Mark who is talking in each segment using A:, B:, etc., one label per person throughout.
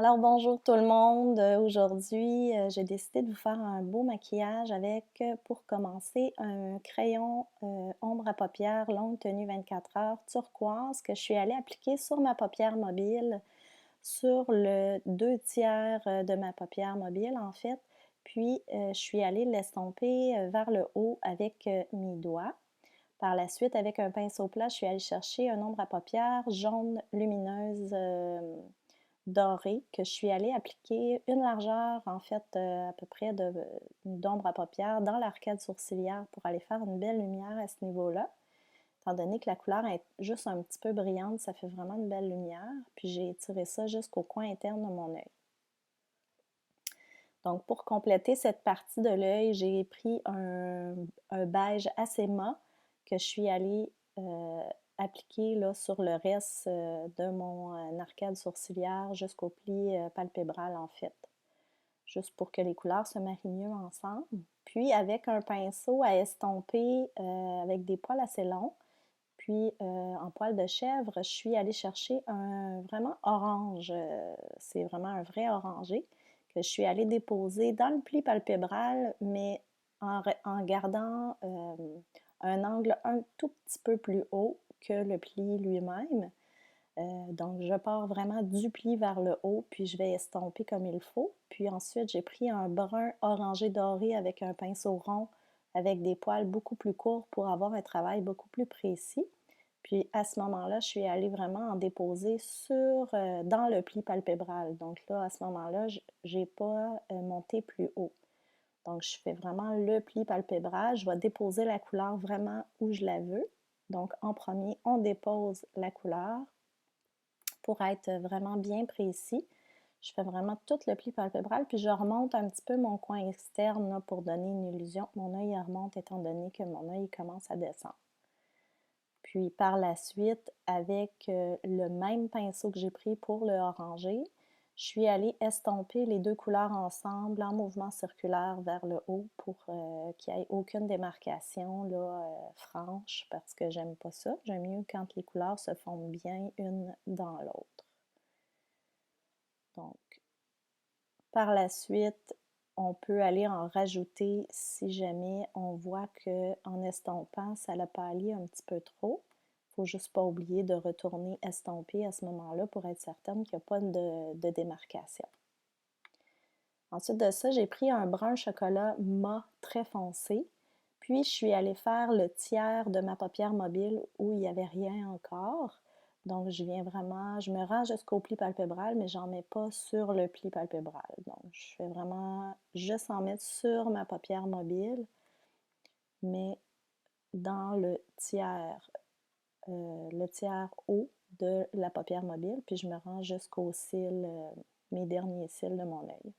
A: Alors bonjour tout le monde. Aujourd'hui, j'ai décidé de vous faire un beau maquillage avec, pour commencer, un crayon ombre à paupières longue tenue 24 heures turquoise que je suis allée appliquer sur ma paupière mobile, sur le 2 tiers de ma paupière mobile en fait. Puis je suis allée l'estomper vers le haut avec mes doigts. Par la suite, avec un pinceau plat, je suis allée chercher un ombre à paupières jaune lumineuse dorée que je suis allée appliquer une largeur, en fait, à peu près d'ombre à paupières dans l'arcade sourcilière pour aller faire une belle lumière à ce niveau-là. Étant donné que la couleur est juste un petit peu brillante, ça fait vraiment une belle lumière. Puis j'ai étiré ça jusqu'au coin interne de mon œil. Donc pour compléter cette partie de l'œil, j'ai pris un beige assez mat que je suis allée appliquer là, sur le reste de mon arcade sourcilière jusqu'au pli palpébral en fait, juste pour que les couleurs se marient mieux ensemble. Puis avec un pinceau à estomper avec des poils assez longs, puis en poil de chèvre, je suis allée chercher un vraiment orange, c'est vraiment un vrai orangé, que je suis allée déposer dans le pli palpébral, mais en gardant un angle un tout petit peu plus haut que le pli lui-même. Donc, je pars vraiment du pli vers le haut, puis je vais estomper comme il faut. Puis ensuite, j'ai pris un brun orangé doré avec un pinceau rond, avec des poils beaucoup plus courts pour avoir un travail beaucoup plus précis. Puis à ce moment-là, je suis allée vraiment en déposer dans le pli palpébral. Donc là, à ce moment-là, je n'ai pas monté plus haut. Donc, je fais vraiment le pli palpébral. Je vais déposer la couleur vraiment où je la veux. Donc, en premier, on dépose la couleur pour être vraiment bien précis. Je fais vraiment tout le pli palpébral, puis je remonte un petit peu mon coin externe là, pour donner une illusion que mon œil remonte étant donné que mon œil commence à descendre. Puis par la suite, avec le même pinceau que j'ai pris pour le orangé, je suis allée estomper les deux couleurs ensemble en mouvement circulaire vers le haut pour qu'il n'y ait aucune démarcation là, franche parce que j'aime pas ça. J'aime mieux quand les couleurs se fondent bien une dans l'autre. Donc, par la suite, on peut aller en rajouter si jamais on voit qu'en estompant, ça l'a pâli un petit peu trop. Il ne faut juste pas oublier de retourner estomper à ce moment-là pour être certaine qu'il n'y a pas de démarcation. Ensuite de ça, j'ai pris un brun chocolat mat très foncé. Puis, je suis allée faire le tiers de ma paupière mobile où il n'y avait rien encore. Donc, je me rends jusqu'au pli palpébral, mais j'en mets pas sur le pli palpébral. Donc, je fais vraiment juste en mettre sur ma paupière mobile, mais dans le tiers haut de la paupière mobile, puis je me rends jusqu'aux cils, mes derniers cils de mon œil.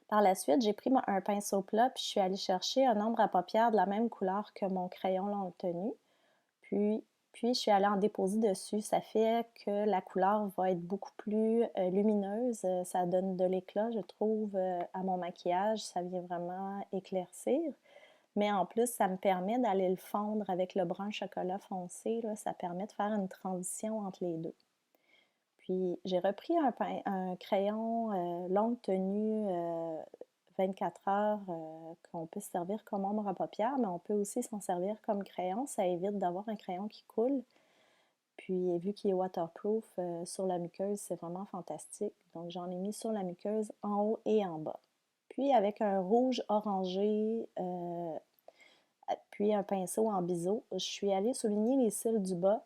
A: Par la suite, j'ai pris un pinceau plat, puis je suis allée chercher un ombre à paupières de la même couleur que mon crayon longue tenue. Puis je suis allée en déposer dessus. Ça fait que la couleur va être beaucoup plus lumineuse. Ça donne de l'éclat, je trouve, à mon maquillage. Ça vient vraiment éclaircir. Mais en plus, ça me permet d'aller le fondre avec le brun chocolat foncé. Là. Ça permet de faire une transition entre les deux. Puis j'ai repris un crayon longue tenue 24 heures qu'on peut se servir comme ombre à paupières, mais on peut aussi s'en servir comme crayon. Ça évite d'avoir un crayon qui coule. Puis vu qu'il est waterproof sur la muqueuse, c'est vraiment fantastique. Donc j'en ai mis sur la muqueuse en haut et en bas. Puis avec un rouge orangé, puis un pinceau en biseau, je suis allée souligner les cils du bas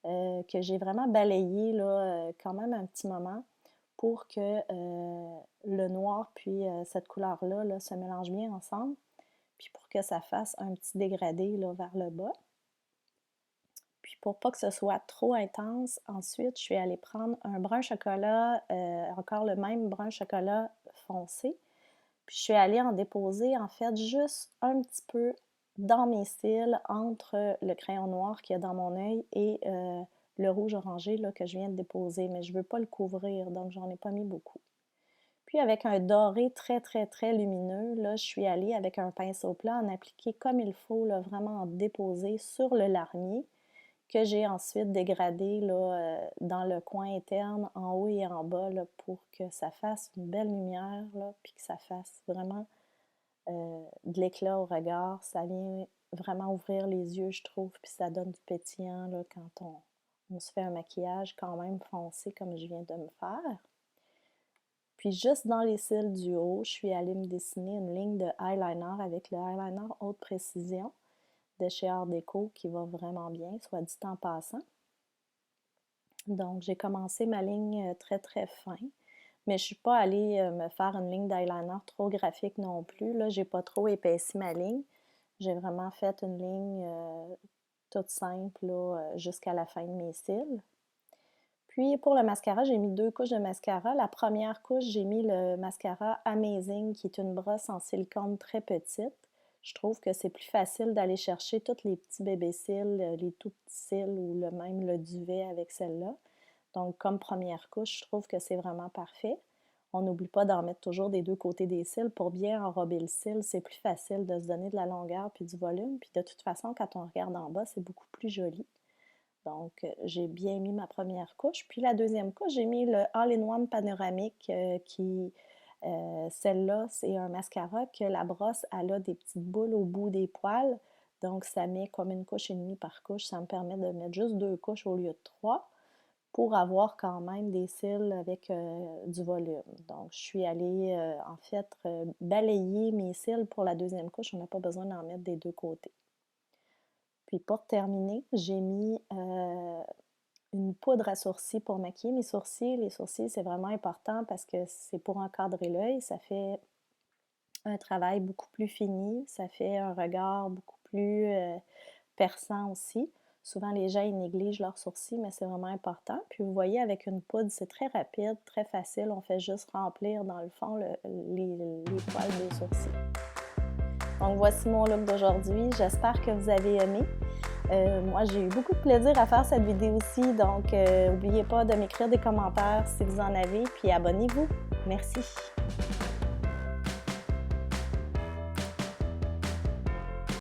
A: que j'ai vraiment balayé là, quand même un petit moment pour que le noir puis cette couleur-là là, se mélangent bien ensemble, puis pour que ça fasse un petit dégradé là, vers le bas. Puis pour pas que ce soit trop intense, ensuite, je suis allée prendre un brun chocolat, encore le même brun chocolat foncé, puis je suis allée en déposer en fait juste un petit peu dans mes cils entre le crayon noir qu'il y a dans mon œil et le rouge orangé là, que je viens de déposer, mais je ne veux pas le couvrir, donc j'en ai pas mis beaucoup. Puis avec un doré très très très lumineux, là, je suis allée avec un pinceau plat en appliquer comme il faut, là, vraiment en déposer sur le larmier que j'ai ensuite dégradé là, dans le coin interne, en haut et en bas, là, pour que ça fasse une belle lumière, là, puis que ça fasse vraiment de l'éclat au regard. Ça vient vraiment ouvrir les yeux, je trouve, puis ça donne du pétillant là, quand on se fait un maquillage quand même foncé comme je viens de me faire. Puis juste dans les cils du haut, je suis allée me dessiner une ligne de eyeliner avec le eyeliner haute précision de chez Art Déco qui va vraiment bien, soit dit en passant. Donc j'ai commencé ma ligne très très fin, mais je ne suis pas allée me faire une ligne d'eyeliner trop graphique non plus. Là, j'ai pas trop épaissi ma ligne. J'ai vraiment fait une ligne toute simple jusqu'à la fin de mes cils. Puis pour le mascara, j'ai mis 2 couches de mascara. La première couche, j'ai mis le mascara Amazing, qui est une brosse en silicone très petite. Je trouve que c'est plus facile d'aller chercher tous les petits bébés cils, les tout petits cils ou même le duvet avec celle-là. Donc comme première couche, je trouve que c'est vraiment parfait. On n'oublie pas d'en mettre toujours des deux côtés des cils pour bien enrober le cil. C'est plus facile de se donner de la longueur puis du volume. Puis de toute façon, quand on regarde en bas, c'est beaucoup plus joli. Donc, j'ai bien mis ma première couche. Puis la deuxième couche, j'ai mis le All-in-One panoramique celle-là, c'est un mascara que la brosse, elle a des petites boules au bout des poils. Donc, ça met comme une couche et demie par couche. Ça me permet de mettre juste 2 couches au lieu de 3 pour avoir quand même des cils avec du volume. Donc, je suis allée, en fait, balayer mes cils pour la deuxième couche. On n'a pas besoin d'en mettre des deux côtés. Puis pour terminer, j'ai mis une poudre à sourcils pour maquiller mes sourcils. Les sourcils, c'est vraiment important parce que c'est pour encadrer l'œil. Ça fait un travail beaucoup plus fini. Ça fait un regard beaucoup plus perçant aussi. Souvent, les gens, ils négligent leurs sourcils, mais c'est vraiment important. Puis vous voyez, avec une poudre, c'est très rapide, très facile. On fait juste remplir, dans le fond, les poils des sourcils. Donc, voici mon look d'aujourd'hui. J'espère que vous avez aimé. Moi, j'ai eu beaucoup de plaisir à faire cette vidéo aussi, donc n'oubliez pas de m'écrire des commentaires si vous en avez, puis abonnez-vous. Merci!